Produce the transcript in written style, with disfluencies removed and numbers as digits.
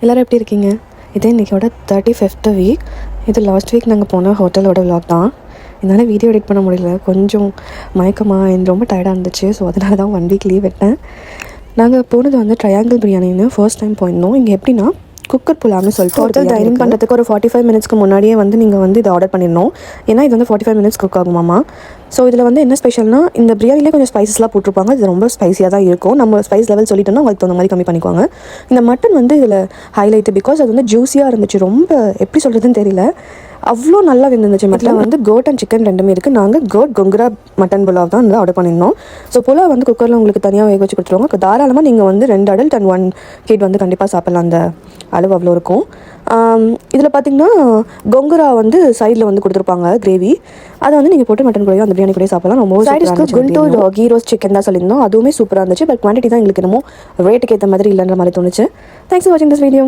எல்லோரும் எப்படி இருக்கீங்க? இதே இன்றைக்கோட 35th வீக். இது லாஸ்ட் வீக் நாங்கள் போன ஹோட்டலோட விலாக் தான். என்னால் வீடியோ எடிட் பண்ண முடியல, கொஞ்சம் மயக்கமாக எனக்கு ரொம்ப டயர்டாக இருந்துச்சு. ஸோ அதனால தான் 1 வீக் லீவ் விட்டேன். நாங்கள் போனது வந்து ட்ரையாங்கிள் பிரியாணின்னு ஃபர்ஸ்ட் டைம் போயிருந்தோம். இங்கே எப்படின்னா குக்கர் புலாம்னு சொல்லிட்டு ஹோட்டல் டைனிங் பண்ணுறதுக்கு ஒரு 45 மினிட்ஸ்க்கு முன்னாடியே வந்து நீங்கள் வந்து இதை ஆர்டர் பண்ணிடணும். ஏன்னா இது வந்து 45 மினிட்ஸ் குக் ஆகுமாமா. ஸோ இதில் வந்து என்ன ஸ்பெஷல்னா, இந்த பிரியாணிலே கொஞ்சம் ஸ்பைசஸ்லாம் போட்டிருப்பாங்க. இது ரொம்ப ஸ்பைஸியாக தான் இருக்கும். நம்ம ஸ்பைஸ் லெவல் சொல்லிட்டோம்னா அதுக்கு தகுந்த மாதிரி கம்மி பண்ணிக்குவாங்க. இந்த மட்டன் வந்து இதில் ஹைலைட்டு, பிகாஸ் அது வந்து ஜூஸியாக இருந்துச்சு. ரொம்ப எப்படி சொல்கிறதுன்னு தெரியல, அவ்வளோ நல்லா வெந்துருந்துச்சு. மட்டன் வந்து கோட் அண்ட் சிக்கன் ரெண்டுமே இருக்குது. நாங்கள் கோட் கொங்குரா மட்டன் புலாவ் தான் வந்து ஆர்டர் பண்ணியிருந்தோம். ஸோ புலாவ் வந்து குக்கரில் உங்களுக்கு தனியாக வேக வச்சு கொடுத்துருவாங்க. தாராளமாக நீங்கள் வந்து 2 அடல்ட் அண்ட் 1 கிட் வந்து கண்டிப்பாக சாப்பிட்லாம். அந்த அளவு அவ்வளோ இருக்கும். இதில் பார்த்திங்கன்னா கொங்குரா வந்து சைடில் வந்து கொடுத்துருப்பாங்க கிரேவி. அதை வந்து நீங்கள் போட்டு மட்டன் கூடயோ அந்த பிரியாணி கூட சாப்பிடலாம். ரொம்ப சைடிஷ்க்கு குண்டூர் கீ ரோஸ்ட் சிக்கன் தான் சொல்லியிருந்தோம். அதுவுமே சூப்பராக இருந்துச்சு. பட் குவான்டிட்டி தான் எங்களுக்கு என்னமோ ரேட்டுக்கு ஏற்ற மாதிரி இல்லைன்ற மாதிரி தோணுச்சு. தேங்க்ஸ் ஃபார் வாட்சிங் திஸ் வீடியோ.